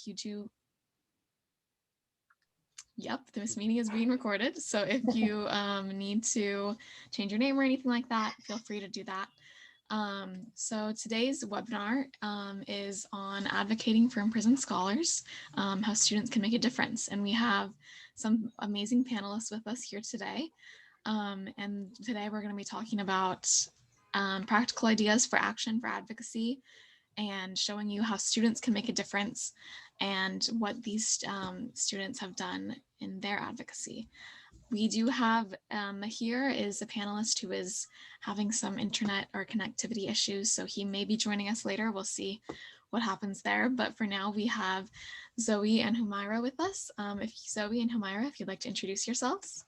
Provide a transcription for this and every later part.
you do, yep, this meeting is being recorded. So if you need to change your name or anything like that, feel free to do that. So today's webinar is on advocating for imprisoned scholars, how students can make a difference. And we have some amazing panelists with us here today. And today we're going to be talking about practical ideas for action for advocacy and showing you how students can make a difference and what these students have done in their advocacy. We do have Mahir is a panelist who is having some internet or connectivity issues, so he may be joining us later. We'll see what happens there. But for now, we have Zoe and Humaira with us. If Zoe and Humaira, if you'd like to introduce yourselves.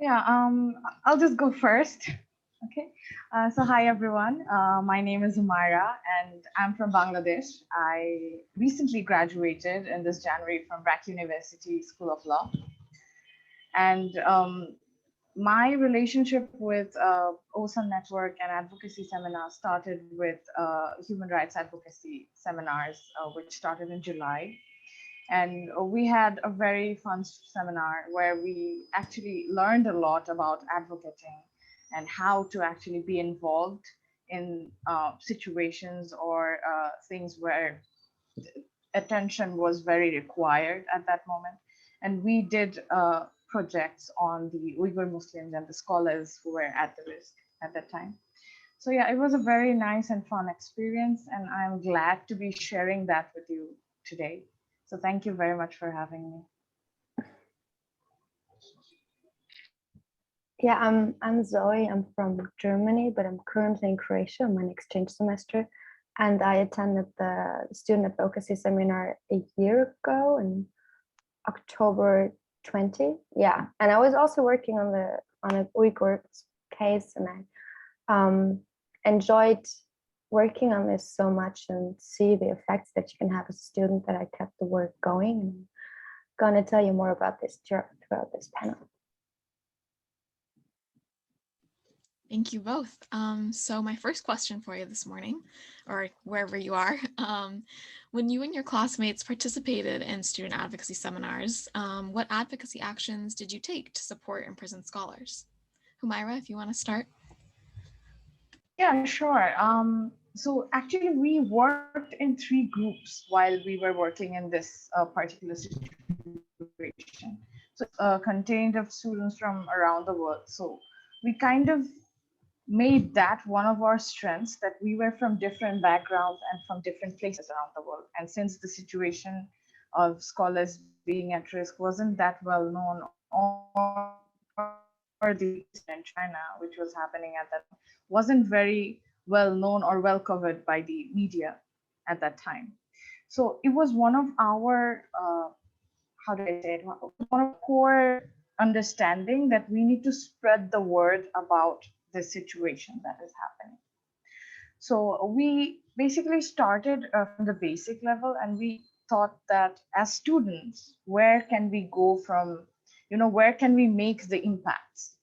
Yeah, I'll just go first. Okay, so hi everyone. My name is Humaira and I'm from Bangladesh. I recently graduated in this January from BRAC University School of Law. And my relationship with OSAN Network and advocacy seminars started with human rights advocacy seminars, which started in July. And we had a very fun seminar where we actually learned a lot about advocating and how to actually be involved in situations or things where attention was very required at that moment. And we did projects on the Uyghur Muslims and the scholars who were at the risk at that time. So yeah, it was a very nice and fun experience, and I'm glad to be sharing that with you today. So thank you very much for having me. Yeah, I'm Zoe. I'm from Germany, but I'm currently in Croatia on my exchange semester. And I attended the student advocacy seminar a year ago in October 20. Yeah, and I was also working on a Uyghur case, and I enjoyed working on this so much and see the effects that you can have as a student that I kept the work going. And I'm going to tell you more about this throughout this panel. Thank you both. So my first question for you this morning, or wherever you are, when you and your classmates participated in student advocacy seminars, what advocacy actions did you take to support imprisoned scholars? Humaira, if you want to start. Yeah, sure. So actually we worked in 3 groups while we were working in this particular situation. So contained of students from around the world. So we kind of made that one of our strengths, that we were from different backgrounds and from different places around the world. And since the situation of scholars being at risk wasn't that well known, or the in China, which was happening at that time, wasn't very well known or well covered by the media at that time. So it was one of our, how do I say it, one of core understanding that we need to spread the word about the situation that is happening. So we basically started from the basic level, and we thought that as students, where can we go from, where can we make the impacts?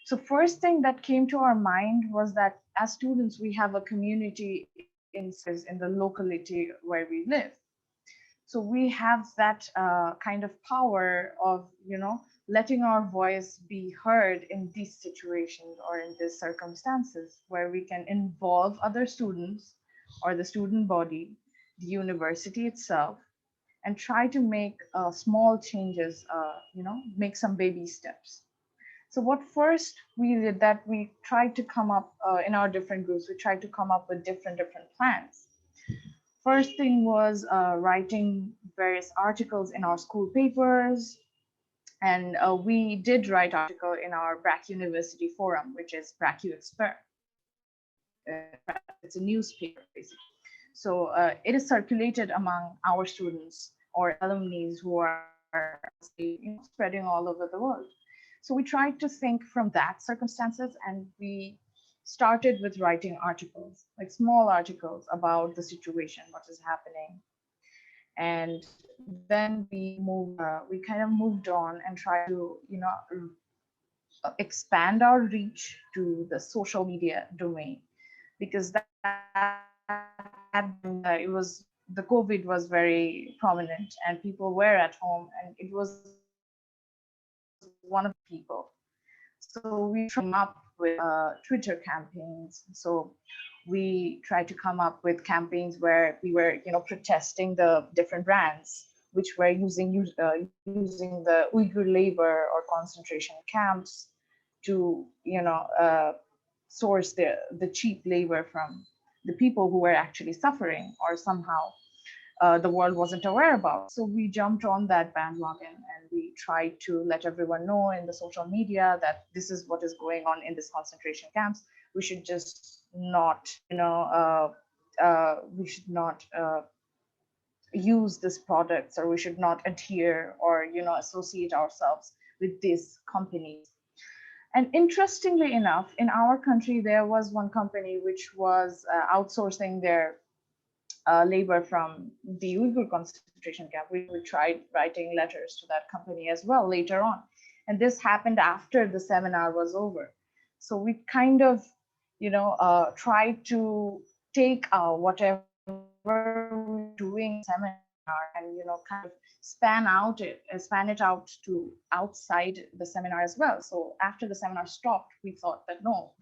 So first thing that came to our mind was that as students, we have a community in the locality where we live. So we have that kind of power of, letting our voice be heard in these situations or in these circumstances, where we can involve other students or the student body, the university itself, and try to make small changes, make some baby steps. So what first we did, that we tried to come up in our different groups, we tried to come up with different plans. First thing was writing various articles in our school papers. And we did write article in our BRAC University forum, which is BRAC Expert. It's a newspaper, basically. So it is circulated among our students or alumni who are spreading all over the world. So we tried to think from that circumstances, and we started with writing articles, like small articles about the situation, what is happening. And then we kind of moved on and tried to, expand our reach to the social media domain, because that it was the COVID was very prominent and people were at home, and it was one of the people. So we came up with Twitter campaigns. So we tried to come up with campaigns where we were, protesting the different brands which were using the Uyghur labor or concentration camps to, source the cheap labor from the people who were actually suffering or somehow the world wasn't aware about. So we jumped on that bandwagon and we tried to let everyone know in the social media that this is what is going on in this concentration camps. We should just not, we should not use these products, or we should not adhere or, associate ourselves with these companies. And interestingly enough, in our country, there was one company which was outsourcing their labor from the Uyghur concentration camp. We tried writing letters to that company as well later on. And this happened after the seminar was over. So we kind of, tried to take whatever we're doing seminar and, kind of span it out to outside the seminar as well. So after the seminar stopped, we thought that no,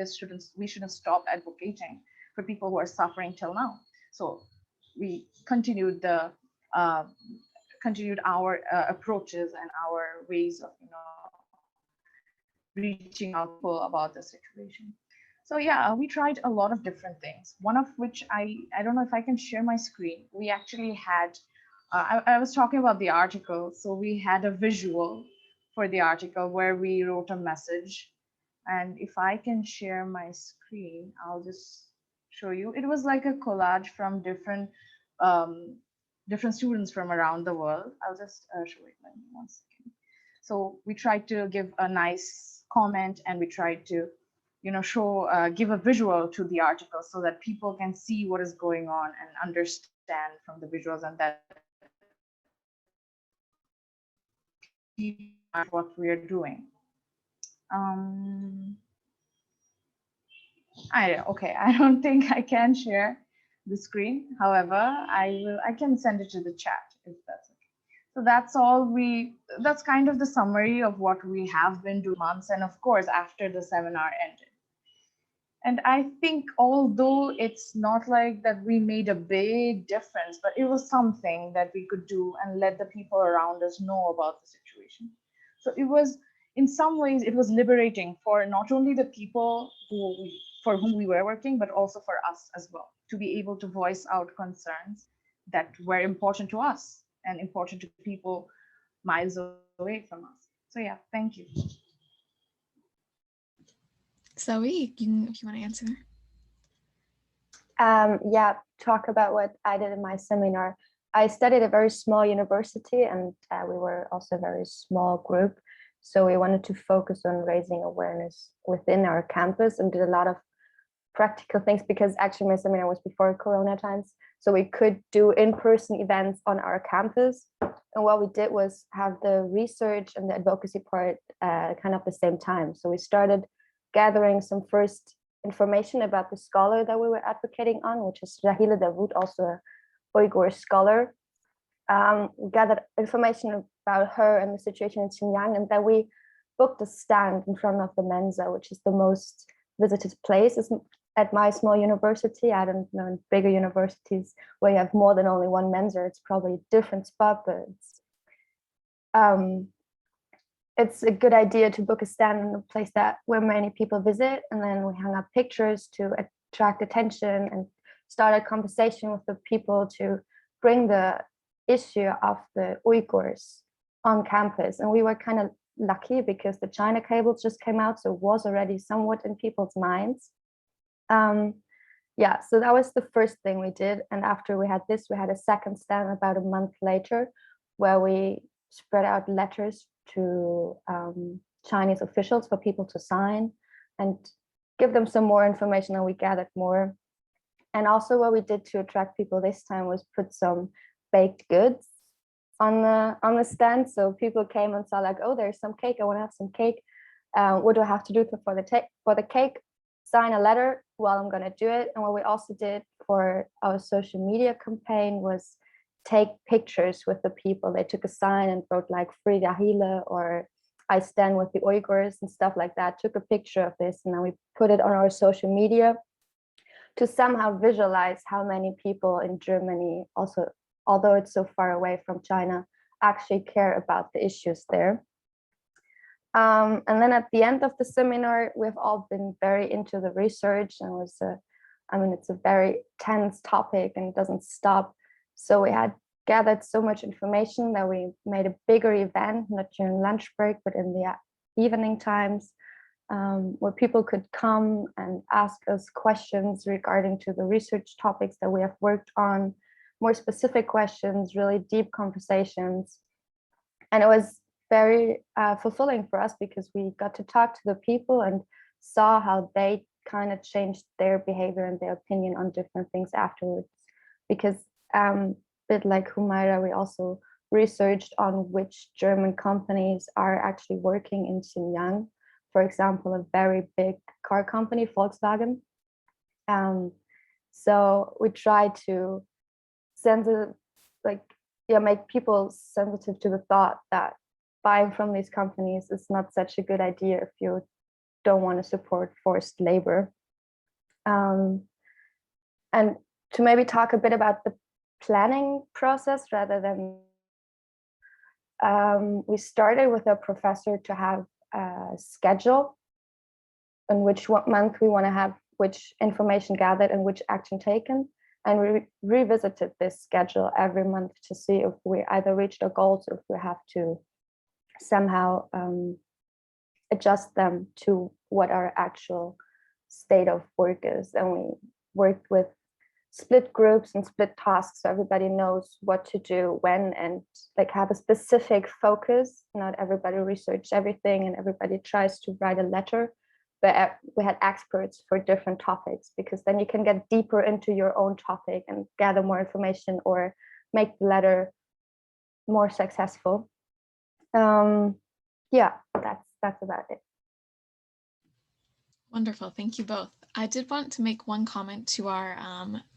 we shouldn't stop advocating for people who are suffering till now. So we continued our approaches and our ways of reaching out to people about the situation. So yeah, we tried a lot of different things, one of which I don't know if I can share my screen. We actually had I was talking about the article, so we had a visual for the article where we wrote a message. And if I can share my screen, I'll just show you. It was like a collage from different students from around the world. I'll just show it. Let me 1 second. So we tried to give a nice comment, and we tried to, give a visual to the article so that people can see what is going on and understand from the visuals, and that what we are doing. I don't think I can share the screen. However, I can send it to the chat if that's okay. So that's kind of the summary of what we have been doing months, and of course after the seminar ended. And I think although it's not like that we made a big difference, but it was something that we could do and let the people around us know about the situation. So it was, in some ways, it was liberating for not only the people for whom we were working, but also for us as well, to be able to voice out concerns that were important to us and important to people miles away from us. So yeah, thank you. Zoe, if you want to answer. Yeah, talk about what I did in my seminar. I studied at a very small university, and we were also a very small group. So we wanted to focus on raising awareness within our campus and did a lot of practical things, because actually my seminar was before Corona times. So we could do in-person events on our campus. And what we did was have the research and the advocacy part kind of the same time. So we started gathering some first information about the scholar that we were advocating on, which is Rahila Dawood, also a Uyghur scholar. We gathered information about her and the situation in Xinjiang, and then we booked a stand in front of the Mensa, which is the most visited place at my small university. I don't know, in bigger universities where you have more than only one Mensa, it's probably a different spot, but it's a good idea to book a stand in a place where many people visit. And then we hung up pictures to attract attention and start a conversation with the people to bring the issue of the Uyghurs on campus. And we were kind of lucky because the China cables just came out, so it was already somewhat in people's minds. Yeah, so that was the first thing we did. And after we had this, we had a second stand about a month later, where we spread out letters to Chinese officials for people to sign and give them some more information, and we gathered more. And also what we did to attract people this time was put some baked goods on the stand. So people came and saw like, oh, there's some cake, I want to have some cake. What do I have to do for the cake? Sign a letter while I'm gonna do it. And what we also did for our social media campaign was take pictures with the people. They took a sign and wrote like "Free Dahila" or "I stand with the Uyghurs" and stuff like that. Took a picture of this, and then we put it on our social media to somehow visualize how many people in Germany, also, although it's so far away from China, actually care about the issues there. And then at the end of the seminar, we've all been very into the research, and it's a very tense topic and it doesn't stop. So we had gathered so much information that we made a bigger event, not during lunch break, but in the evening times, where people could come and ask us questions regarding to the research topics that we have worked on, more specific questions, really deep conversations. And it was very fulfilling for us because we got to talk to the people and saw how they kind of changed their behavior and their opinion on different things afterwards. Because a bit like Humaira, we also researched on which German companies are actually working in Xinjiang. For example, a very big car company, Volkswagen. So we try to make people sensitive to the thought that buying from these companies is not such a good idea if you don't want to support forced labor. And to maybe talk a bit about the planning process rather than we started with a professor to have a schedule in which month we want to have which information gathered and which action taken. And we revisited this schedule every month to see if we either reached our goals or if we have to somehow adjust them to what our actual state of work is. And we worked with split groups and split tasks so everybody knows what to do when, and like have a specific focus. Not everybody researches everything and everybody tries to write a letter, but we had experts for different topics, because then you can get deeper into your own topic and gather more information or make the letter more successful. Yeah, that's about it. Wonderful. Thank you both. I did want to make one comment to our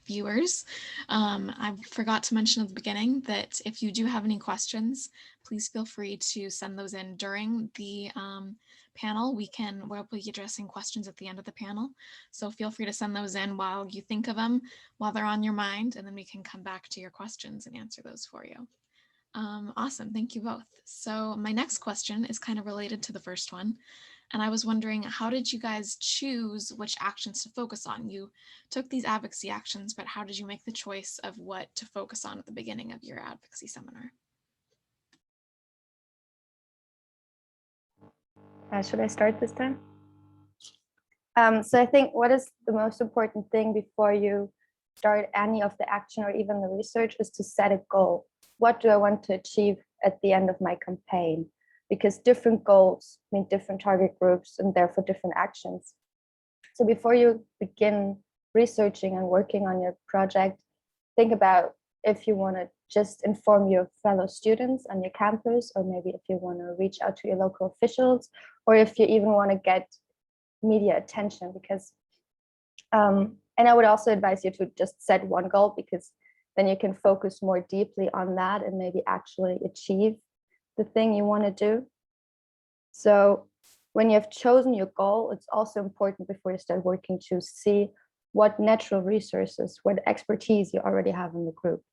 viewers. I forgot to mention at the beginning that if you do have any questions, please feel free to send those in during the panel. We'll be addressing questions at the end of the panel. So feel free to send those in while you think of them, while they're on your mind, and then we can come back to your questions and answer those for you. Awesome. Thank you both. So my next question is kind of related to the first one. And I was wondering, how did you guys choose which actions to focus on? You took these advocacy actions, but how did you make the choice of what to focus on at the beginning of your advocacy seminar? Should I start this time? So I think what is the most important thing before you start any of the action or even the research is to set a goal. What do I want to achieve at the end of my campaign? Because different goals mean different target groups and therefore different actions. So before you begin researching and working on your project, think about if you want to just inform your fellow students on your campus, or maybe if you want to reach out to your local officials, or if you even want to get media attention. Because and I would also advise you to just set one goal, because then you can focus more deeply on that and maybe actually achieve the thing you want to do. So when you have chosen your goal, it's also important before you start working to see what natural resources, what expertise you already have in the group.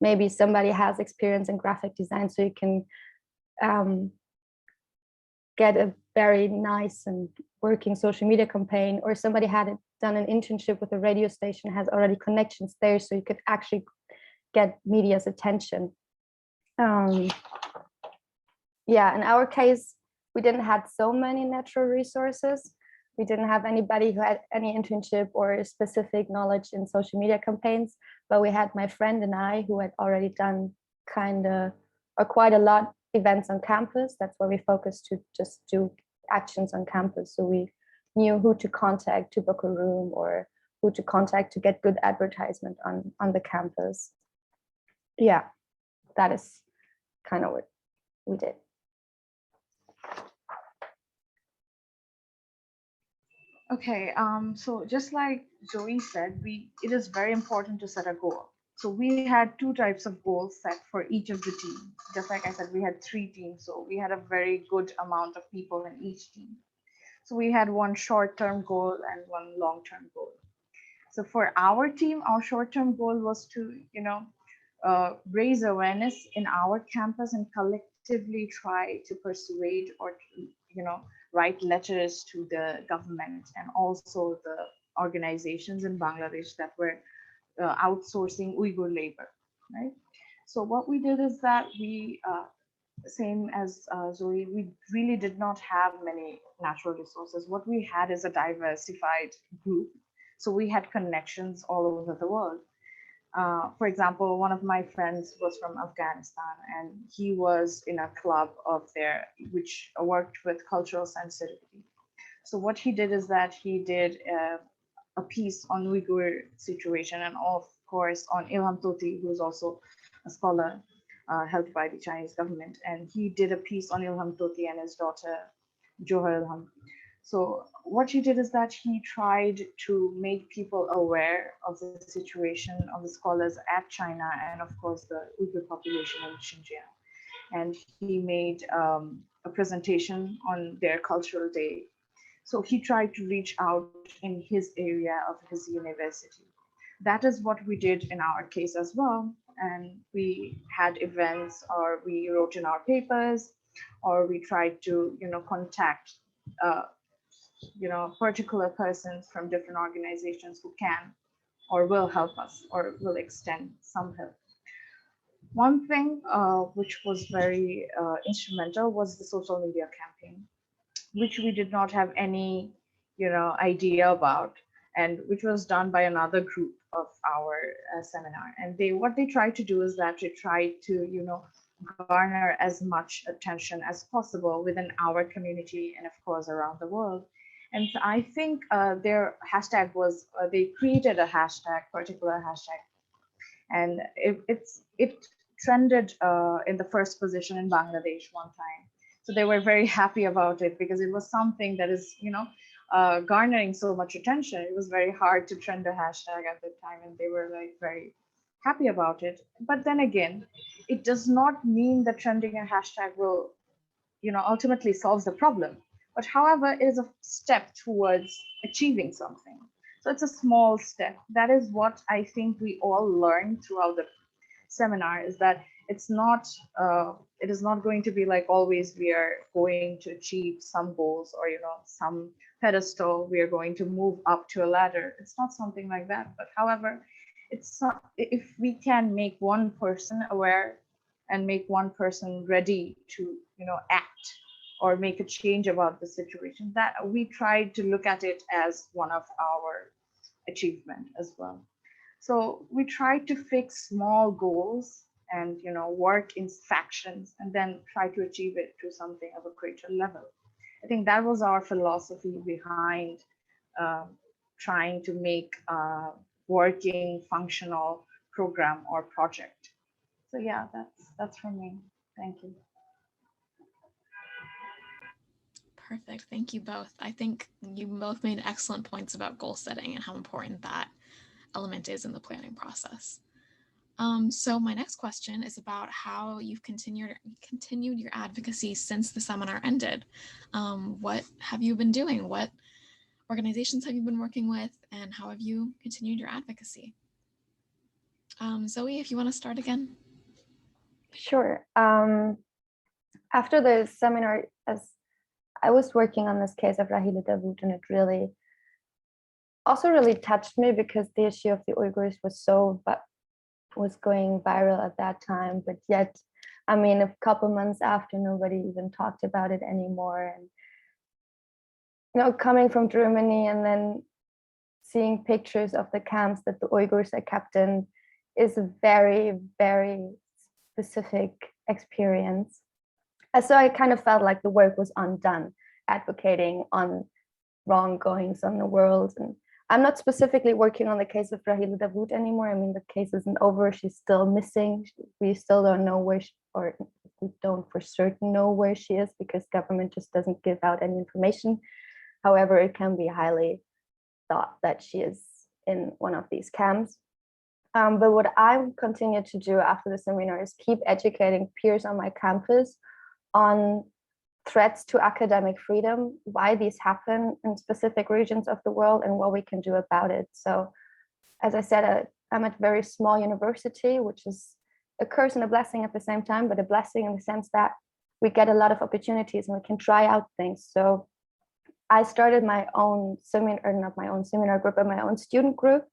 Maybe somebody has experience in graphic design, so you can get a very nice and working social media campaign, or somebody had done an internship with a radio station, has already connections there, so you could actually get media's attention. Yeah, in our case, we didn't have so many natural resources. We didn't have anybody who had any internship or specific knowledge in social media campaigns, but we had my friend and I who had already done quite a lot events on campus. That's where we focused to just do actions on campus. So we knew who to contact to book a room, or who to contact to get good advertisement on the campus. Yeah, that is kind of what we did. Okay, so just like Zoe said, it is very important to set a goal. So we had two types of goals set for each of the teams. Just like I said, we had three teams, so we had a very good amount of people in each team. So we had one short-term goal and one long-term goal. So for our team, our short-term goal was to, raise awareness in our campus and collectively try to persuade or, write letters to the government and also the organizations in Bangladesh that were outsourcing Uyghur labor, right? So what we did is that same as Zoe, we really did not have many natural resources. What we had is a diversified group. So we had connections all over the world. For example, one of my friends was from Afghanistan and he was in a club of there which worked with cultural sensitivity. So what he did is that he did a piece on Uyghur situation and of course on Ilham Tohti, who is also a scholar helped by the Chinese government. And he did a piece on Ilham Tohti and his daughter, Johar Ilham. So what he did is that he tried to make people aware of the situation of the scholars at China and of course the Uyghur population in Xinjiang. And he made a presentation on their cultural day. So he tried to reach out in his area of his university. That is what we did in our case as well. And we had events or we wrote in our papers or we tried to, contact uh, particular persons from different organizations who can or will help us or will extend some help. One thing which was very instrumental was the social media campaign, which we did not have any, idea about, and which was done by another group of our seminar. And what they tried to do is that they tried to, garner as much attention as possible within our community and of course around the world. And so I think their hashtag was they created a hashtag, particular hashtag, and it trended in the first position in Bangladesh one time. So they were very happy about it because it was something that is, garnering so much attention. It was very hard to trend a hashtag at the time, and they were like very happy about it. But then again, it does not mean that trending a hashtag will, ultimately solves the problem. But however, it is a step towards achieving something. So it's a small step. That is what I think we all learned throughout the seminar, is that it's not it is not going to be like always we are going to achieve some goals or some pedestal, we are going to move up to a ladder. It's not something like that. But however, if we can make one person aware and make one person ready to act or make a change about the situation, that we tried to look at it as one of our achievement as well. So we try to fix small goals and work in factions and then try to achieve it to something of a greater level. I think that was our philosophy behind uh, trying to make a working functional program or project. So yeah, that's from me. Thank you. Perfect. Thank you both. I think you both made excellent points about goal setting and how important that element is in the planning process. So my next question is about how you've continued your advocacy since the seminar ended. What have you been doing? What organizations have you been working with, and how have you continued your advocacy? Zoe, if you want to start again. Sure. After the seminar, as I was working on this case of Rahila Davut, and it really touched me because the issue of the Uyghurs was going viral at that time. But yet, I mean, a couple months after, nobody even talked about it anymore. And coming from Germany and then seeing pictures of the camps that the Uyghurs are kept in is a very, very specific experience. And so I kind of felt like the work was undone, advocating on wronggoings on the world. And I'm not specifically working on the case of Rahila Davut anymore. I mean, the case isn't over. She's still missing. We still don't know where or we don't for certain know where she is because government just doesn't give out any information. However, it can be highly thought that she is in one of these camps. But what I continue to do after the seminar is keep educating peers on my campus on threats to academic freedom, why these happen in specific regions of the world, and what we can do about it. So, as I said, I'm at a very small university, which is a curse and a blessing at the same time, but a blessing in the sense that we get a lot of opportunities and we can try out things. So I started my own seminar, not my own seminar group, but my own student group.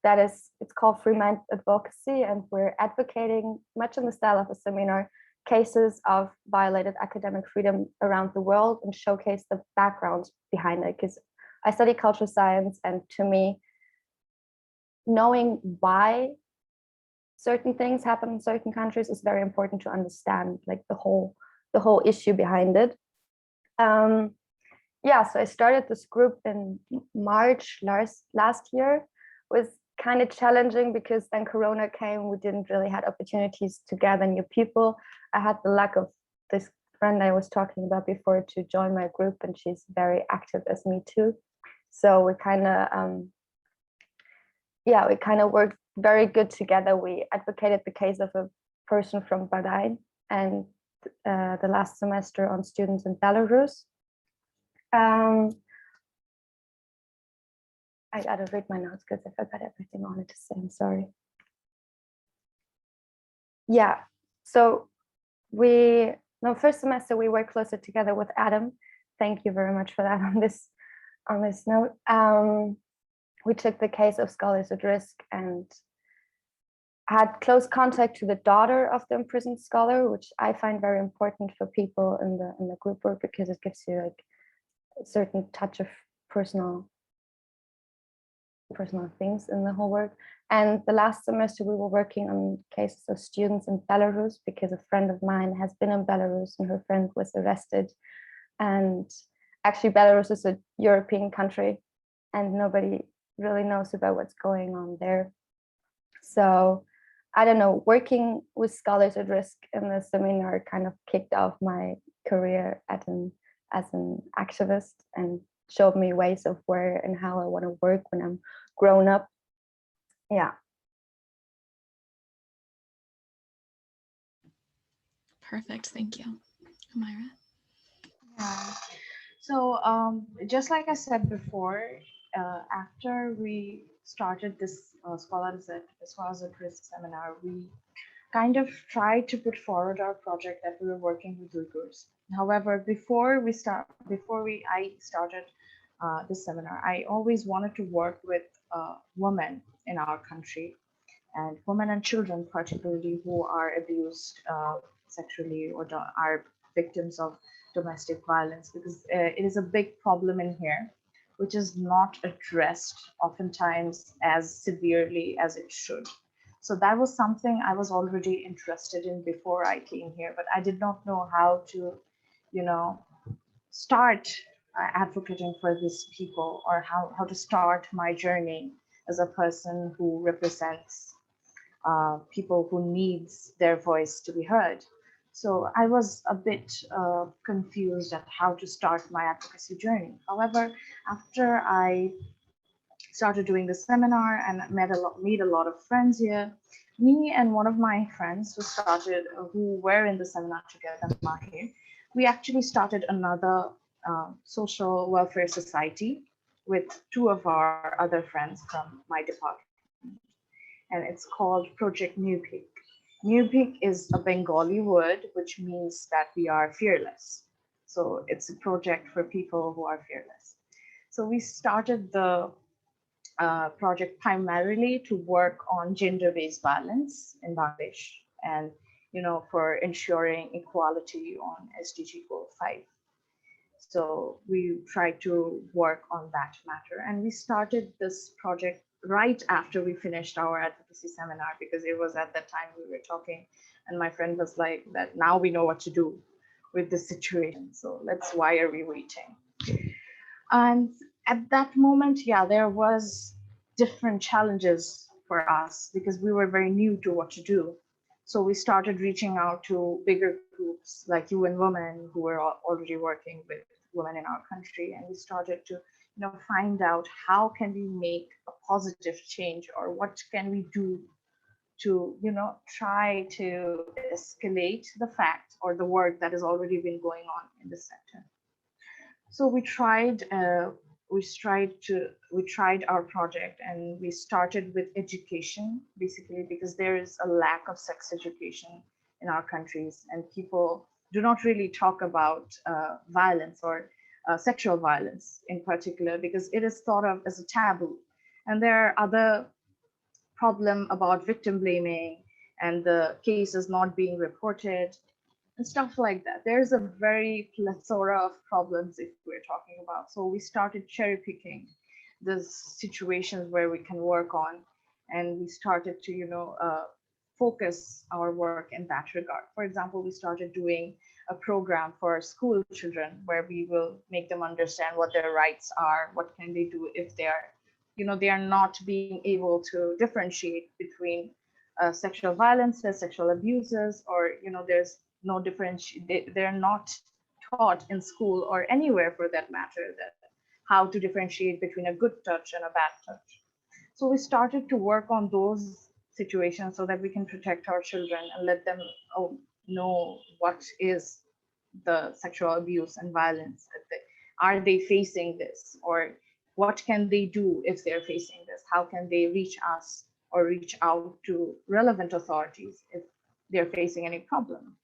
It's called Free Mind Advocacy, and we're advocating, much in the style of a seminar, cases of violated academic freedom around the world and showcase the background behind it. Because I study cultural science, and to me, knowing why certain things happen in certain countries is very important to understand, like the whole issue behind it. Yeah, so I started this group in March last year. It was kind of challenging because then Corona came. We didn't really have opportunities to gather new people. I had the luck of this friend I was talking about before to join my group, and she's very active as me too. So we kind of worked very good together. We advocated the case of a person from Bahrain, and the last semester on students in Belarus. I gotta read my notes because I forgot everything I wanted to say. I'm sorry. Yeah, so first semester we worked closer together with Adam. Thank you very much for that on this note. We took the case of scholars at risk and had close contact to the daughter of the imprisoned scholar, which I find very important for people in the group work, because it gives you like a certain touch of personal things in the whole work. And the last semester we were working on cases of students in Belarus, because a friend of mine has been in Belarus and her friend was arrested. And actually Belarus is a European country and nobody really knows about what's going on there. So I don't know, working with scholars at risk in the seminar kind of kicked off my career as an activist and showed me ways of where and how I want to work when I'm grown up. Yeah. Perfect. Thank you. Humaira? Yeah. So just like I said before, after we started this Scholars at Risk seminar, we kind of tried to put forward our project that we were working with Uyghurs. However, before I started this seminar, I always wanted to work with women in our country, and women and children particularly, who are abused sexually or are victims of domestic violence, because it is a big problem in here, which is not addressed oftentimes as severely as it should. So that was something I was already interested in before I came here, but I did not know how to, start advocating for these people, or how to start my journey as a person who represents people who needs their voice to be heard. So I was a bit confused at how to start my advocacy journey. However, after I started doing the seminar and meet a lot of friends here, me and one of my friends who were in the seminar together, Mahir, we actually started another social welfare society with two of our other friends from my department, and it's called Project New Peak. New Peak is a Bengali word which means that we are fearless. So it's a project for people who are fearless. So we started the project primarily to work on gender-based violence in Bangladesh, and for ensuring equality on SDG Goal 5. So we tried to work on that matter, and we started this project right after we finished our advocacy seminar, because it was at that time we were talking, and my friend was like, that now we know what to do with the situation, so why are we waiting? And at that moment, yeah, there was different challenges for us because we were very new to what to do. So we started reaching out to bigger groups like UN Women, who were already working with women in our country, and we started to find out how can we make a positive change, or what can we do to try to escalate the fact or the work that has already been going on in the sector. So we tried our project, and we started with education, basically because there is a lack of sex education in our countries, and people do not really talk about violence, or sexual violence in particular, because it is thought of as a taboo. And there are other problem about victim blaming, and the cases not being reported and stuff like that. There's a very plethora of problems if we're talking about. So we started cherry picking the situations where we can work on, and we started to, focus our work in that regard. For example, we started doing a program for school children where we will make them understand what their rights are, what can they do if they are, they are not being able to differentiate between sexual violences, sexual abuses, or there's no they're not taught in school or anywhere for that matter, that how to differentiate between a good touch and a bad touch. So we started to work on those situations so that we can protect our children and let them know what is the sexual abuse and violence. Are they facing this, or what can they do if they're facing this? How can they reach us or reach out to relevant authorities if they're facing any problem?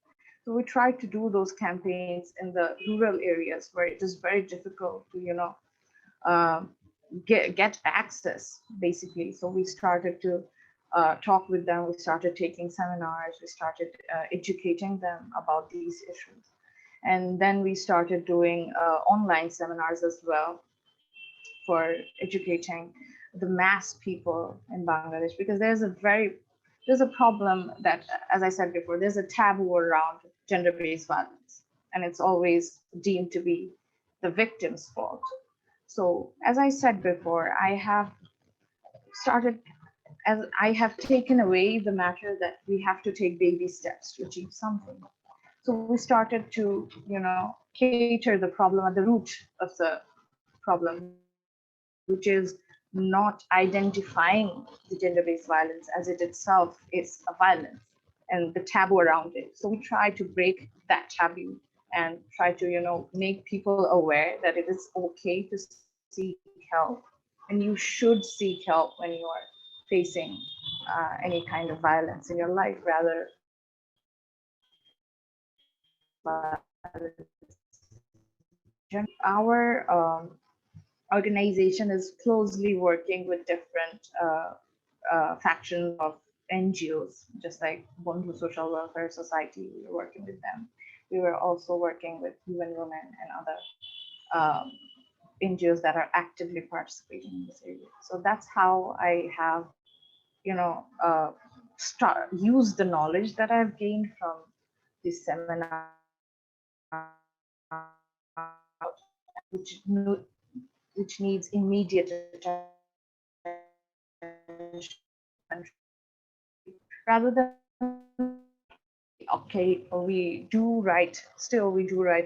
So we try to do those campaigns in the rural areas where it is very difficult to, uh, get access, basically. So we started to talk with them. We started taking seminars. We started educating them about these issues. And then we started doing online seminars as well for educating the mass people in Bangladesh, because there's a problem that, as I said before, there's a taboo around gender-based violence, and it's always deemed to be the victim's fault. So, as I said before, started I have taken away the matter that we have to take baby steps to achieve something. So we started to, cater the problem at the root of the problem, which is not identifying the gender-based violence as it itself is a violence, and the taboo around it. So we try to break that taboo and try to, make people aware that it is okay to seek help, and you should seek help when you are facing any kind of violence in your life, rather our organization is closely working with different factions of NGOs, just like Bondhu Social Welfare Society. We were working with them. We were also working with UN Women and other NGOs that are actively participating in this area. So that's how I have, used the knowledge that I've gained from this seminar, which which needs immediate attention, rather than, okay, we do write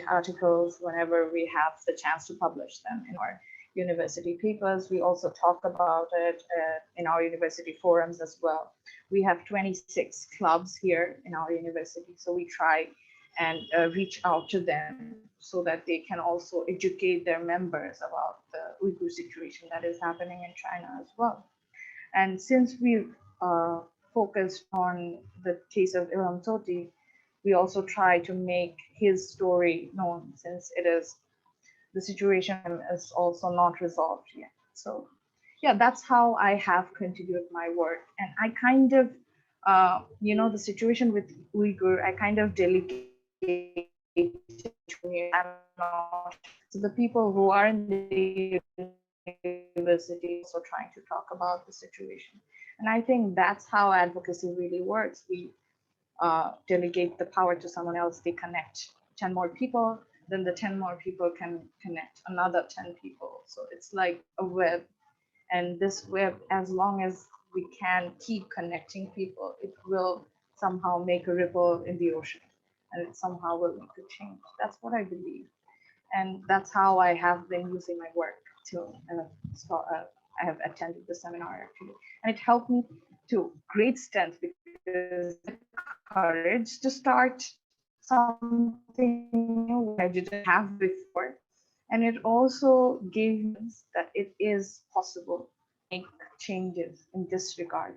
articles whenever we have the chance to publish them in our university papers. We also talk about it in our university forums as well. We have 26 clubs here in our university, so we try and reach out to them so that they can also educate their members about the Uyghur situation that is happening in China as well. And since we focused on the case of Ilham Toti, we also try to make his story known, since the situation is also not resolved yet. So yeah, that's how I have continued my work. And I kind of, the situation with Uyghur, I kind of delegate to the people who are in the university also trying to talk about the situation. And I think that's how advocacy really works. We delegate the power to someone else, they connect 10 more people, then the 10 more people can connect another 10 people. So it's like a web. And this web, as long as we can keep connecting people, it will somehow make a ripple in the ocean, and it somehow will make a change. That's what I believe. And that's how I have been using my work to I have attended the seminar actually, and it helped me to great extent because courage to start something new which I didn't have before, and it also gave me that it is possible to make changes in this regard,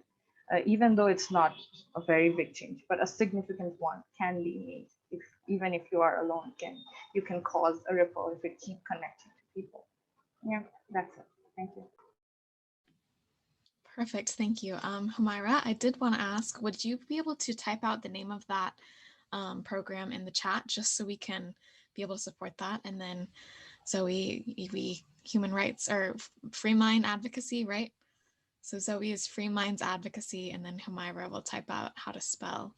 even though it's not a very big change, but a significant one can be made. If even if you are alone, you can cause a ripple if you keep connecting to people. Yeah, that's it. Thank you. Perfect, thank you. Humaira, I did want to ask, would you be able to type out the name of that program in the chat just so we can be able to support that? And then Zoe, human rights or free mind advocacy, right? So Zoe is Free Minds Advocacy, and then Humaira will type out how to spell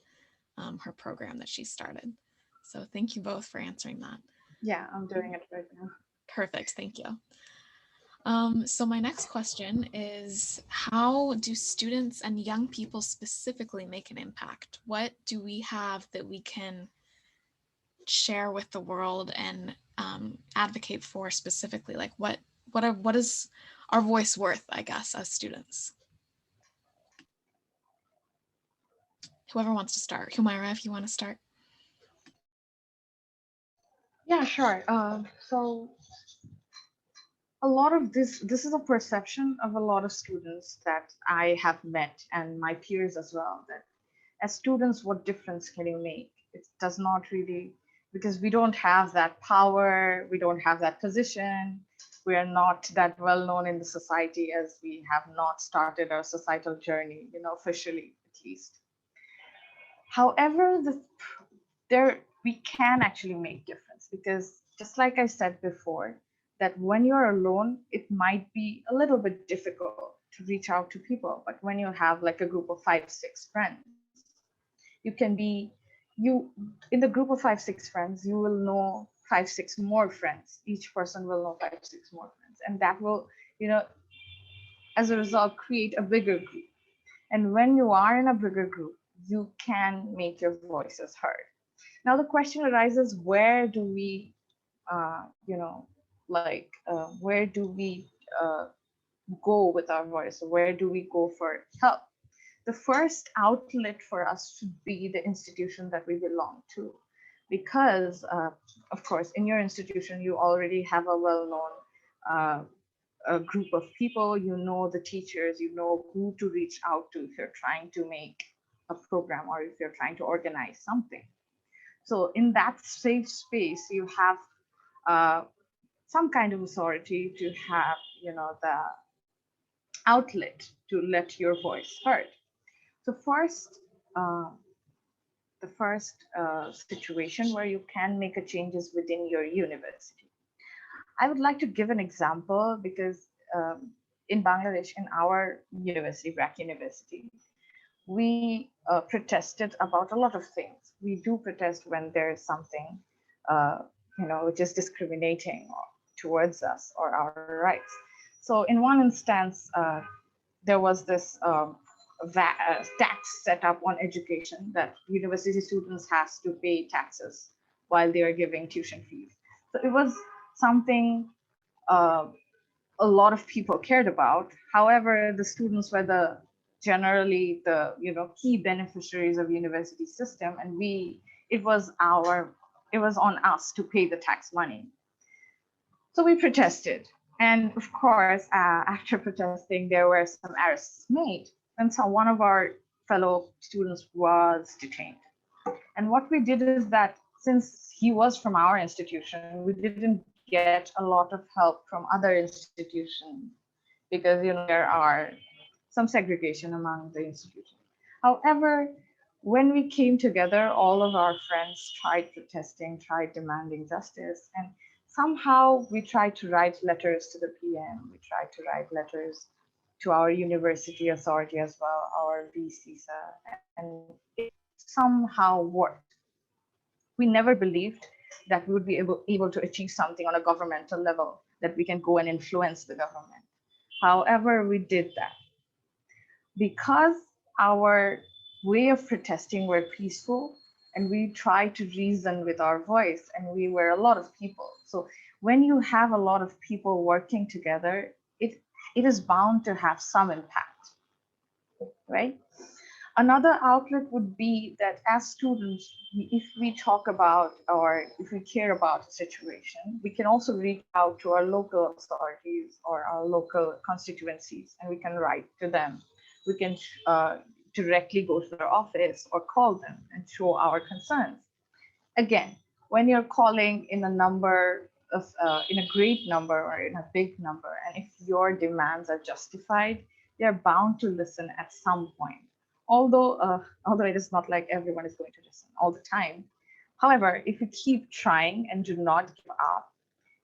her program that she started. So thank you both for answering that. Yeah, I'm doing it right now. Perfect, thank you. So my next question is, how do students and young people specifically make an impact? What do we have that we can share with the world and advocate for specifically? Like what is our voice worth, I guess, as students? Whoever wants to start. Humaira, if you want to start. Yeah, sure. So a lot of this is a perception of a lot of students that I have met and my peers as well, that as students, what difference can you make? It does not really, because we don't have that power, we don't have that position, we are not that well known in the society, as we have not started our societal journey, officially at least. However, there we can actually make difference, because just like I said before, that when you're alone, it might be a little bit difficult to reach out to people. But when you have like a group of 5, 6 friends, you can be you in the group of 5, 6 friends, you will know 5, 6 more friends. Each person will know 5, 6 more friends, and that will, as a result, create a bigger group. And when you are in a bigger group, you can make your voices heard. Now the question arises: where do we, where do we go with our voice? Where do we go for help? The first outlet for us should be the institution that we belong to, because of course in your institution you already have a well-known a group of people, the teachers, who to reach out to if you're trying to make a program or if you're trying to organize something. So in that safe space, you have some kind of authority to have, the outlet to let your voice heard. So uh, the first situation where you can make a changes within your university. I would like to give an example, because in Bangladesh, in our university, BRAC University, we protested about a lot of things. We do protest when there is something, uh, which is discriminating towards us or our rights. So in one instance, there was this tax set up on education, that university students has to pay taxes while they are giving tuition fees. So it was something uh, a lot of people cared about. However, the students were generally the key beneficiaries of university system, and it was on us to pay the tax money. So we protested, and of course, after protesting, there were some arrests made, and so one of our fellow students was detained. And what we did is that, since he was from our institution, we didn't get a lot of help from other institutions, because there are some segregation among the institutions. However, when we came together, all of our friends tried protesting, tried demanding justice, and somehow we tried to write letters to the PM. We tried to write letters to our university authority as well, our VCSA, and it somehow worked. We never believed that we would be able to achieve something on a governmental level, that we can go and influence the government. However, we did that because our way of protesting were peaceful, and we tried to reason with our voice, and we were a lot of people. So when you have a lot of people working together, it is bound to have some impact, right? Another outlet would be that as students, if we talk about or if we care about a situation, we can also reach out to our local authorities or our local constituencies, and we can write to them. We can directly go to their office or call them and show our concerns. Again, when you're calling in a number of in a great number or in a big number, and if your demands are justified, they're bound to listen at some point. Although it is not like everyone is going to listen all the time. However, if you keep trying and do not give up,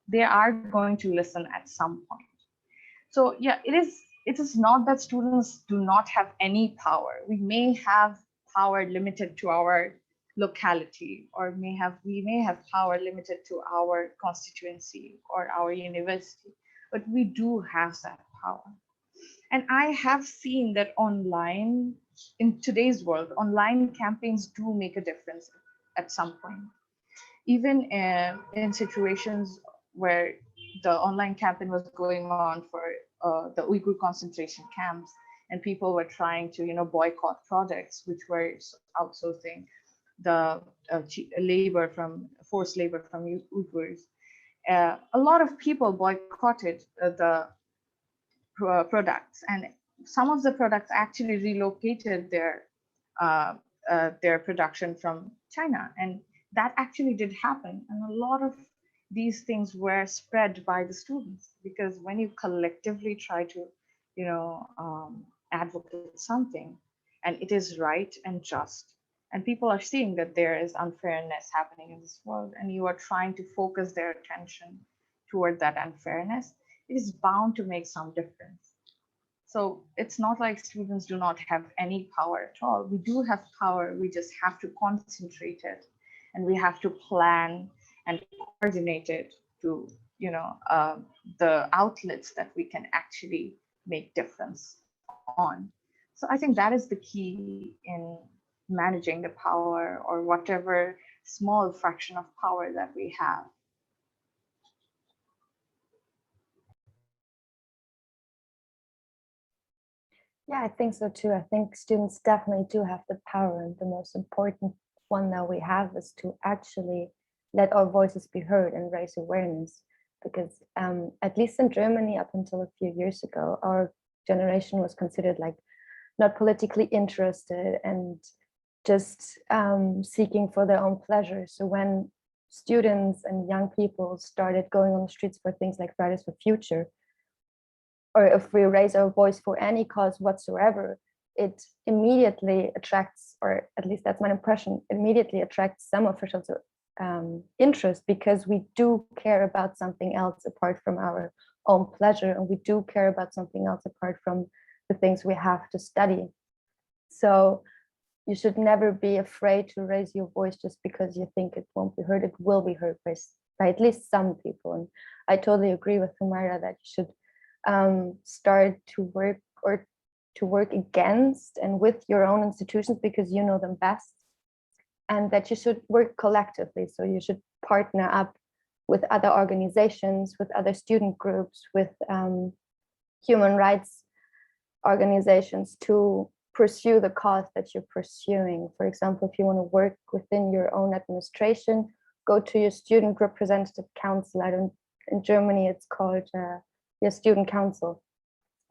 they are going to listen at some point. So yeah, it is not that students do not have any power. We may have power limited to our locality, or we may have power limited to our constituency or our university, but we do have that power. And I have seen that online, in today's world, online campaigns do make a difference at some point. Even in situations where the online campaign was going on for the Uyghur concentration camps, and people were trying to, boycott projects which were outsourcing the forced labor from Uyghurs. A lot of people boycotted the products, and some of the products actually relocated their production from China, and that actually did happen. And a lot of these things were spread by the students, because when you collectively try to, advocate something, and it is right and just, and people are seeing that there is unfairness happening in this world, and you are trying to focus their attention toward that unfairness, it is bound to make some difference. So it's not like students do not have any power at all. We do have power. We just have to concentrate it, and we have to plan and coordinate it to, the outlets that we can actually make difference on. So I think that is the key in managing the power, or whatever small fraction of power that we have. Yeah, I think so too. I think students definitely do have the power, and the most important one that we have is to actually let our voices be heard and raise awareness. Because at least in Germany, up until a few years ago, our generation was considered like not politically interested and just seeking for their own pleasure. So when students and young people started going on the streets for things like Fridays for Future, or if we raise our voice for any cause whatsoever, it immediately attracts, or at least that's my impression, immediately attracts some officials' interest, because we do care about something else apart from our own pleasure, and we do care about something else apart from the things we have to study. So you should never be afraid to raise your voice just because you think it won't be heard. It will be heard by at least some people. And I totally agree with Humaira that you should start to work, or to work against and with your own institutions, because you know them best, and that you should work collectively. So you should partner up with other organizations, with other student groups, with human rights organizations to pursue the cause that you're pursuing. For example, if you want to work within your own administration, go to your student representative council. In Germany, it's called your student council,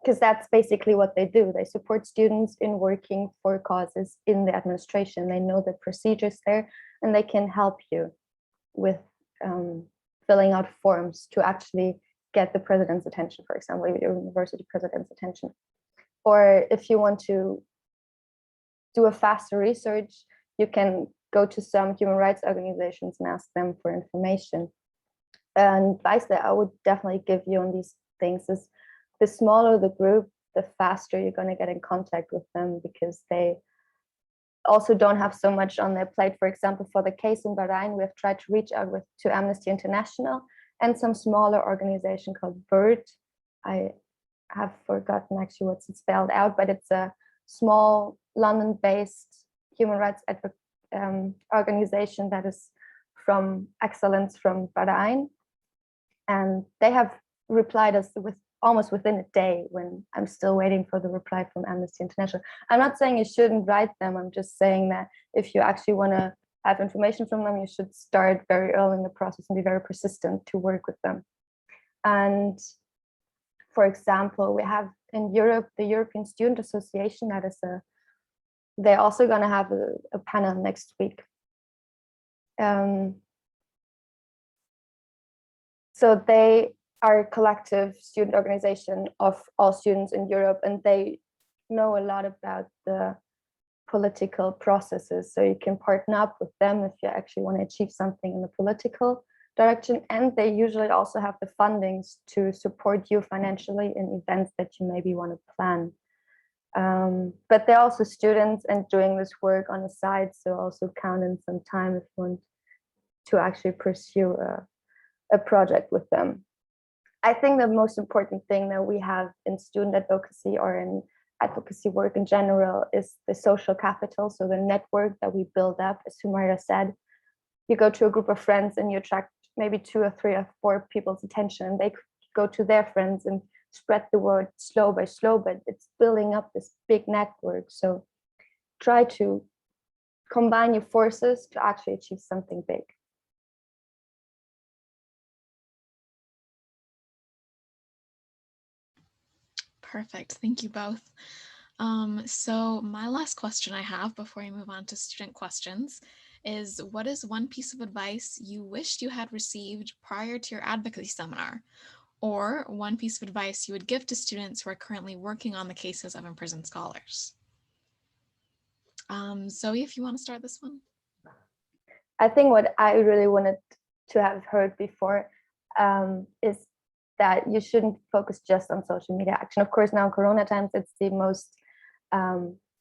because that's basically what they do. They support students in working for causes in the administration. They know the procedures there, and they can help you with filling out forms to actually get the president's attention, for example, your university president's attention. Or if you want to do a faster research, you can go to some human rights organizations and ask them for information. And advice that I would definitely give you on these things is, the smaller the group, the faster you're going to get in contact with them, because they also don't have so much on their plate. For example, for the case in Bahrain, we have tried to reach out to Amnesty International and some smaller organization called BIRD. I have forgotten actually what's it spelled out, but it's a small London-based human rights organization that is from excellence from Bahrain. And they have replied us with almost within a day, when I'm still waiting for the reply from Amnesty International. I'm not saying you shouldn't write them. I'm just saying that if you actually want to have information from them, you should start very early in the process and be very persistent to work with them. And for example, we have in Europe, the European Student Association, that is they're also going to have a panel next week. So they are a collective student organization of all students in Europe, and they know a lot about the political processes. So you can partner up with them if you actually want to achieve something in the political direction. And they usually also have the fundings to support you financially in events that you maybe want to plan. But they're also students and doing this work on the side, so also count in some time if you want to actually pursue a project with them. I think the most important thing that we have in student advocacy or in advocacy work in general is the social capital, so the network that we build up. As Humaira said, you go to a group of friends and you attract maybe 2 or 3 or 4 people's attention, and they go to their friends and spread the word slow by slow, but it's building up this big network. So try to combine your forces to actually achieve something big. Perfect. Thank you both. So my last question I have before we move on to student questions is, what is one piece of advice you wished you had received prior to your advocacy seminar, or one piece of advice you would give to students who are currently working on the cases of imprisoned scholars? Zoe, if you want to start this one. I think what I really wanted to have heard before is that you shouldn't focus just on social media action. Of course, now in Corona times, it's the most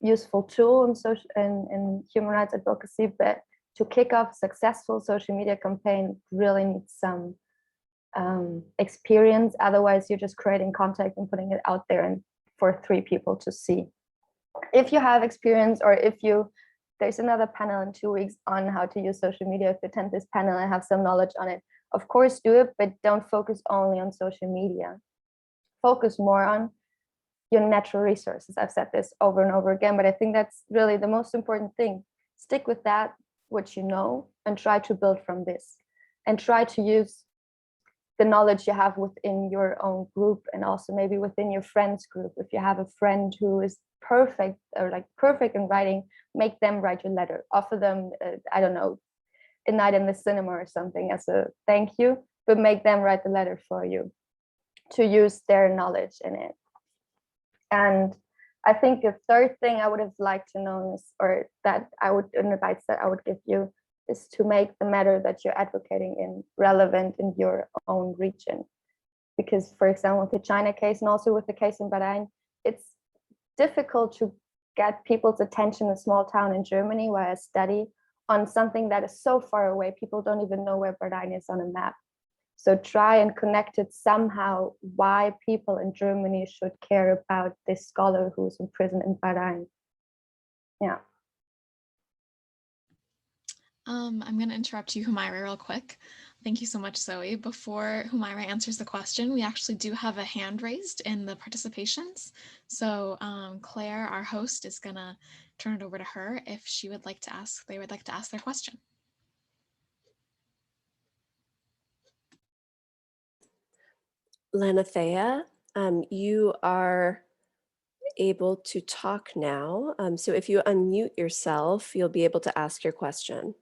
useful tool in human rights advocacy, but to kick off a successful social media campaign really needs some experience. Otherwise, you're just creating content and putting it out there and for 3 people to see. If you have experience, or if there's another panel in 2 weeks on how to use social media, if you attend this panel and have some knowledge on it, of course do it, but don't focus only on social media. Focus more on your natural resources. I've said this over and over again, but I think that's really the most important thing. Stick with that, what you know, and try to build from this. And try to use the knowledge you have within your own group, and also maybe within your friends group. If you have a friend who is perfect or like perfect in writing, make them write your letter. Offer them, I don't know, a night in the cinema or something as a thank you, but make them write the letter for you to use their knowledge in it. And I think the third thing I would have liked to know is, or that I would, an advice that I would give you, is to make the matter that you're advocating in relevant in your own region. Because, for example, with the China case and also with the case in Bahrain, it's difficult to get people's attention in a small town in Germany where I study on something that is so far away. People don't even know where Bahrain is on a map. So try and connect it somehow, why people in Germany should care about this scholar who's in prison in Bahrain. Yeah. I'm going to interrupt you, Humaira, real quick. Thank you so much, Zoe. Before Humaira answers the question, we actually do have a hand raised in the participations. So Claire, our host, is going to turn it over to her if they would like to ask their question. Lanathea, you are able to talk now. So if you unmute yourself, you'll be able to ask your question.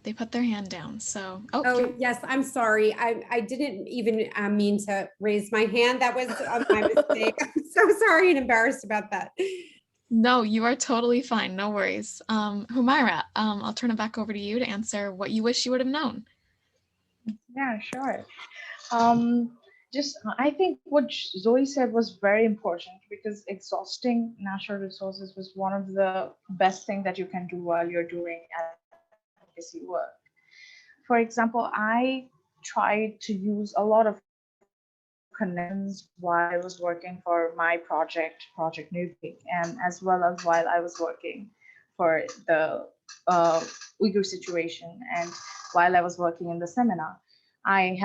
They put their hand down, so. Oh, yes, I'm sorry. I didn't even mean to raise my hand. That was my mistake. I'm so sorry and embarrassed about that. No, you are totally fine. No worries. Humaira, I'll turn it back over to you to answer what you wish you would have known. Yeah, sure. I think what Zoe said was very important, because exhausting natural resources was one of the best things that you can do while you're doing advocacy work. For example, I tried to use a lot of connections while I was working for my Project Newpeak, and as well as while I was working for the Uyghur situation, and while I was working in the seminar. I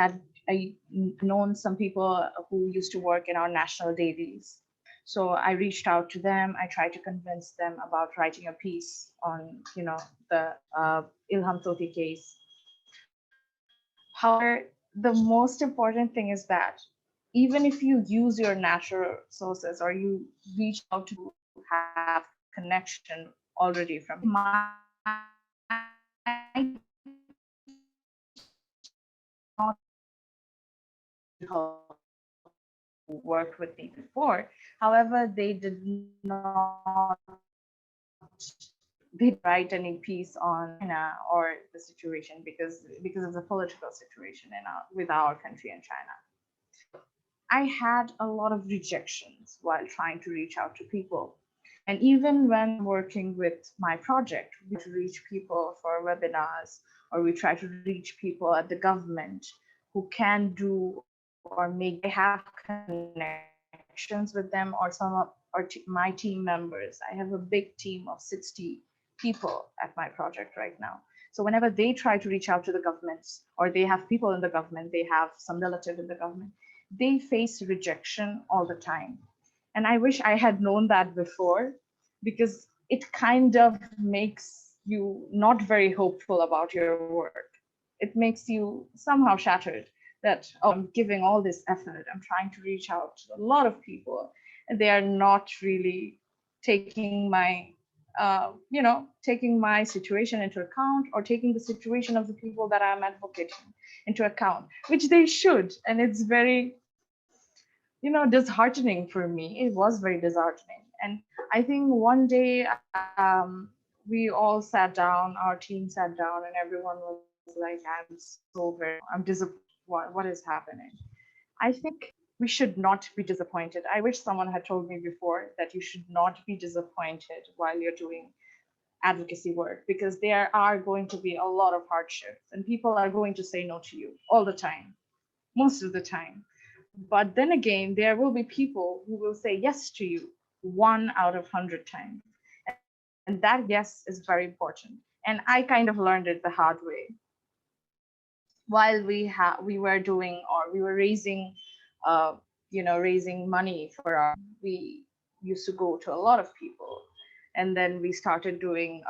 known some people who used to work in our national dailies. So I reached out to them. I tried to convince them about writing a piece on, the Ilham Tohti case. However, the most important thing is that even if you use your natural sources or you reach out to have connection already from my who worked with me before. However, they did not they write any piece on China or the situation because of the political situation with our country and China. I had a lot of rejections while trying to reach out to people. And even when working with my project, we try to reach people for webinars, or we try to reach people at the government who can do or make have connections with them, or my team members. I have a big team of 60 people at my project right now. So whenever they try to reach out to the governments, or they have people in the government, they have some relative in the government, they face rejection all the time. And I wish I had known that before, because it kind of makes you not very hopeful about your work. It makes you somehow shattered that, oh, I'm giving all this effort, I'm trying to reach out to a lot of people, and they are not really taking taking my situation into account, or taking the situation of the people that I'm advocating into account, which they should. And it's very, disheartening for me. It was very disheartening. And I think one day we all sat down, our team sat down, and everyone was like, I'm disappointed. What is happening? I think we should not be disappointed. I wish someone had told me before that you should not be disappointed while you're doing advocacy work, because there are going to be a lot of hardships, and people are going to say no to you all the time, most of the time. But then again, there will be people who will say yes to you 1 out of 100 times. And that yes is very important. And I kind of learned it the hard way. While we were doing, or we were raising, raising money for we used to go to a lot of people. And then we started doing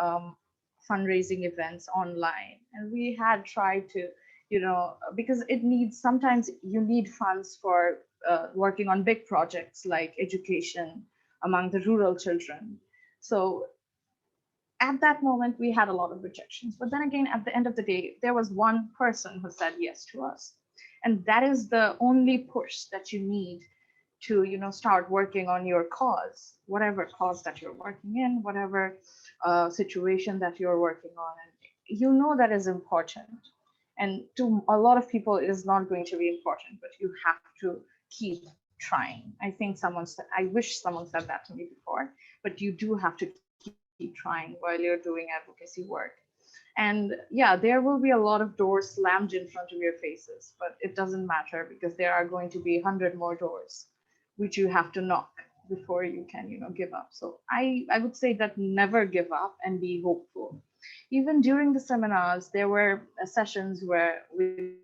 fundraising events online. And we had tried to, because sometimes you need funds for working on big projects like education among the rural children. So at that moment, we had a lot of rejections. But then again, at the end of the day, there was one person who said yes to us. And that is the only push that you need to, start working on your cause, whatever cause that you're working in, whatever situation that you're working on. And that is important. And to a lot of people, it is not going to be important, but you have to keep trying. I wish someone said that to me before, but you do have to keep trying while you're doing advocacy work. And yeah, there will be a lot of doors slammed in front of your faces, but it doesn't matter, because there are going to be 100 more doors which you have to knock before you can, give up. So I would say that never give up and be hopeful. Even during the seminars, there were sessions where with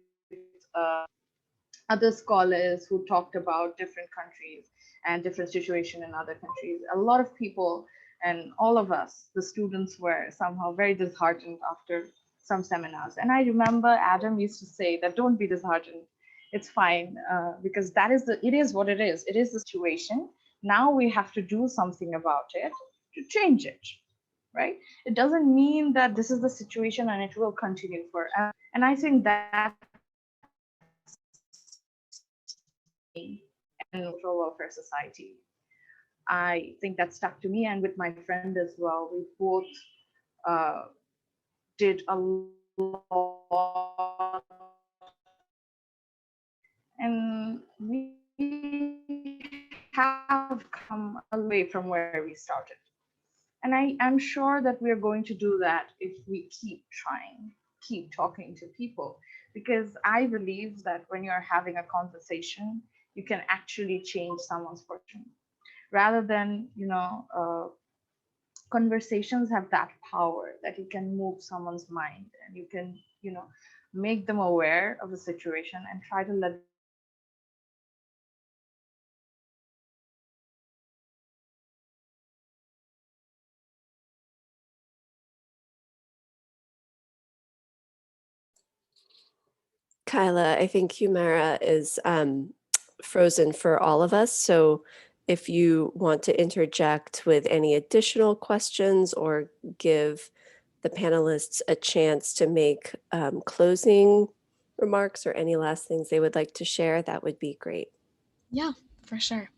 other scholars who talked about different countries and different situation in other countries. A lot of people and all of us, the students, were somehow very disheartened after some seminars. And I remember Adam used to say that don't be disheartened. It's fine, because it is what it is. It is the situation. Now we have to do something about it to change it, right? It doesn't mean that this is the situation and it will continue forever. And I think that and social welfare society. I think that stuck to me, and with my friend as well. We both did a lot, and we have come away from where we started. And I'm sure that we're going to do that if we keep trying, keep talking to people, because I believe that when you're having a conversation, you can actually change someone's fortune. Rather than, conversations have that power that you can move someone's mind, and you can, make them aware of the situation and try to let them know that Kyla, I think Humaira is frozen for all of us. So if you want to interject with any additional questions or give the panelists a chance to make closing remarks or any last things they would like to share, that would be great. Yeah, for sure.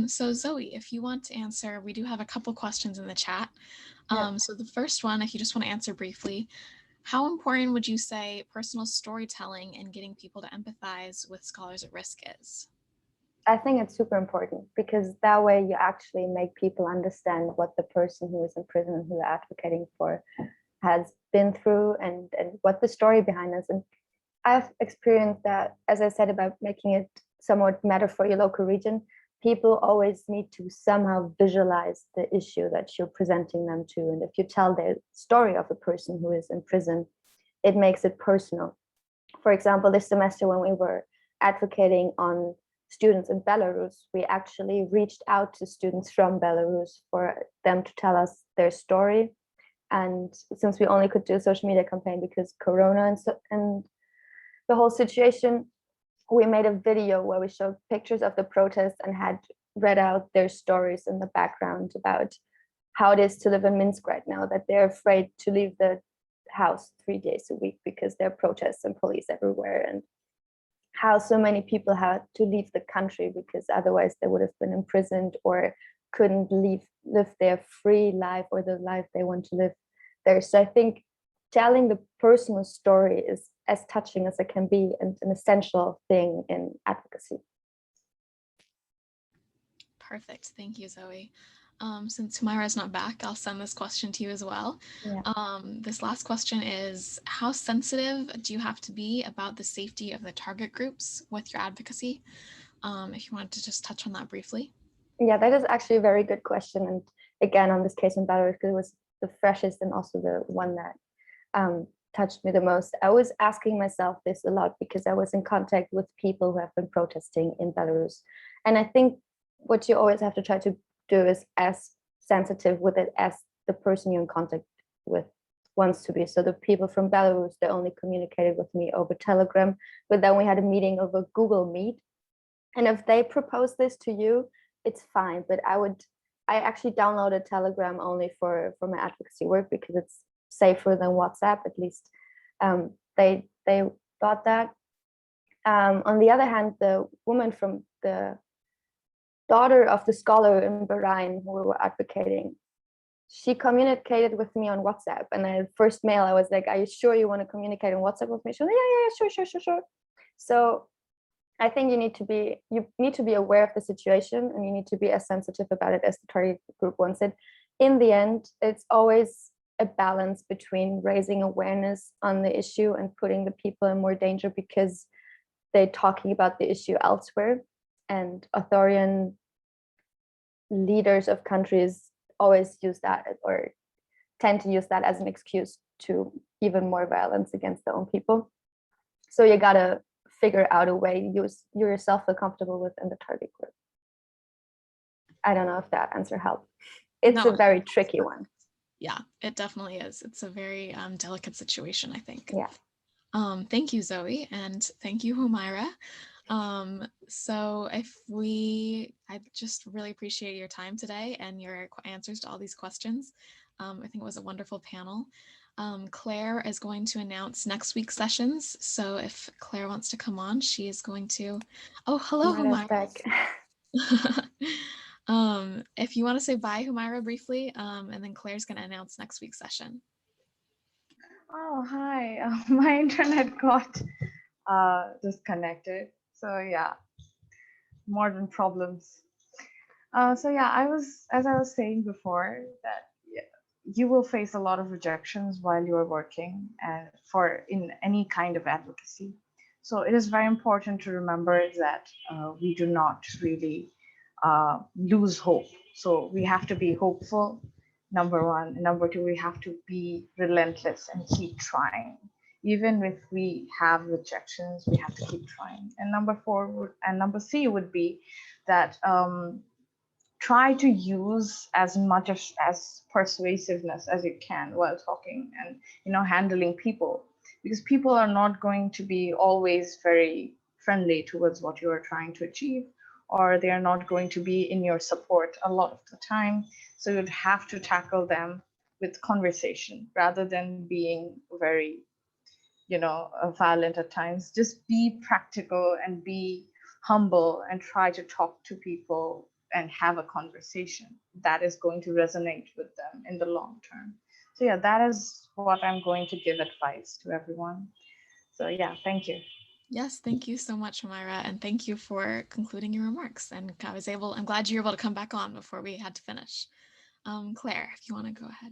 So Zoe, if you want to answer, we do have a couple questions in the chat. So the first one, if you just want to answer briefly, how important would you say personal storytelling and getting people to empathize with scholars at risk is? I think it's super important because that way you actually make people understand what the person who is in prison, who they're advocating for, has been through and what the story behind is. And I've experienced that, as I said, about making it somewhat matter for your local region. People always need to somehow visualize the issue that you're presenting them to. And if you tell the story of a person who is in prison, it makes it personal. For example, this semester when we were advocating on students in Belarus, we actually reached out to students from Belarus for them to tell us their story. And since we only could do a social media campaign because Corona and the whole situation, we made a video where we showed pictures of the protest and had read out their stories in the background about how it is to live in Minsk right now, that they're afraid to leave the house 3 days a week because there are protests and police everywhere, and how so many people had to leave the country because otherwise they would have been imprisoned or couldn't live their free life or the life they want to live there. So I think telling the personal story is as touching as it can be and an essential thing in advocacy. Perfect. Thank you, Zoe. Since Humaira is not back, I'll send this question to you as well. Yeah. This last question is, how sensitive do you have to be about the safety of the target groups with your advocacy? If you wanted to just touch on that briefly. Yeah, that is actually a very good question. And again, on this case in Belarus, because it was the freshest and also the one that touched me the most. I was asking myself this a lot because I was in contact with people who have been protesting in Belarus. And I think what you always have to try to do is as sensitive with it as the person you're in contact with wants to be. So the people from Belarus, they only communicated with me over Telegram, but then we had a meeting over Google Meet. And if they propose this to you, it's fine. But I actually downloaded Telegram only for my advocacy work because it's safer than WhatsApp, at least they thought that. On the other hand, the woman from the daughter of the scholar in Bahrain who we were advocating, she communicated with me on WhatsApp. And the first mail, I was like, are you sure you want to communicate on WhatsApp with me? She was like, yeah, sure. So I think you need to be aware of the situation, and you need to be as sensitive about it as the target group wants it. In the end, it's always a balance between raising awareness on the issue and putting the people in more danger because they're talking about the issue elsewhere. And authoritarian leaders of countries always use that or tend to use that as an excuse to even more violence against their own people. So you gotta figure out a way you yourself feel comfortable with in the target group. I don't know if that answer helped. It's a very tricky one. Yeah, it definitely is. It's a very delicate situation, I think. Yeah. Thank you, Zoe, and thank you, Humaira. So I just really appreciate your time today and your answers to all these questions. I think it was a wonderful panel. Claire is going to announce next week's sessions. So if Claire wants to come on, she is going to, oh, hello, Humaira. If you want to say bye, Humaira, briefly, and then Claire's going to announce next week's session. Oh, hi. My internet got disconnected. So yeah, modern problems. So yeah, as I was saying before, that you will face a lot of rejections while you are working in any kind of advocacy. So it is very important to remember that we do not really lose hope. So we have to be hopeful, number one. And number two, we have to be relentless and keep trying. Even if we have rejections, we have to keep trying. And number three would be that try to use as much as persuasiveness as you can while talking and handling people, because people are not going to be always very friendly towards what you are trying to achieve, or they are not going to be in your support a lot of the time. So you'd have to tackle them with conversation rather than being very violent at times. Just be practical and be humble and try to talk to people and have a conversation that is going to resonate with them in the long term. So yeah, that is what I'm going to give advice to everyone. So yeah, thank you. Yes, thank you so much, Humaira, and thank you for concluding your remarks. And I'm glad you were able to come back on before we had to finish. Claire, if you want to go ahead.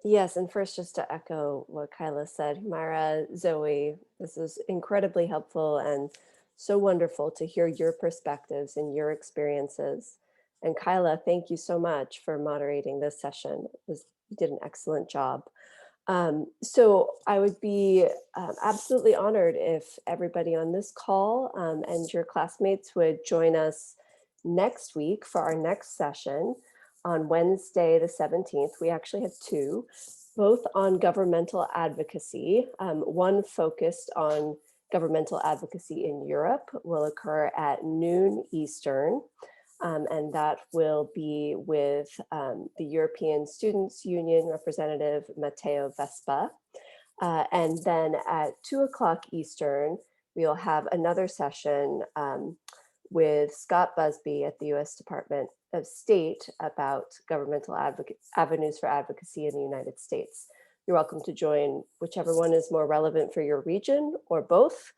Yes, and first, just to echo what Kyla said, Humaira, Zoe, this is incredibly helpful and so wonderful to hear your perspectives and your experiences. And Kyla, thank you so much for moderating this session. You did an excellent job. So I would be absolutely honored if everybody on this call and your classmates would join us next week for our next session on Wednesday, the 17th. We actually have two, both on governmental advocacy. One focused on governmental advocacy in Europe will occur at noon Eastern. And that will be with the European Students' Union representative, Matteo Vespa. And then at 2 o'clock Eastern, we'll have another session with Scott Busby at the U.S. Department of State about governmental avenues for advocacy in the United States. You're welcome to join whichever one is more relevant for your region or both.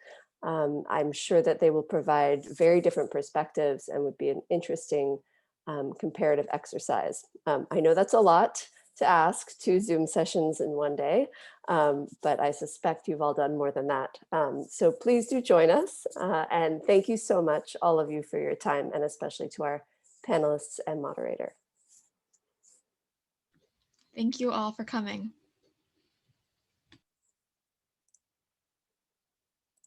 I'm sure that they will provide very different perspectives and would be an interesting comparative exercise. I know that's a lot to ask, 2 Zoom sessions in one day, but I suspect you've all done more than that. So please do join us. And thank you so much, all of you, for your time, and especially to our panelists and moderator. Thank you all for coming.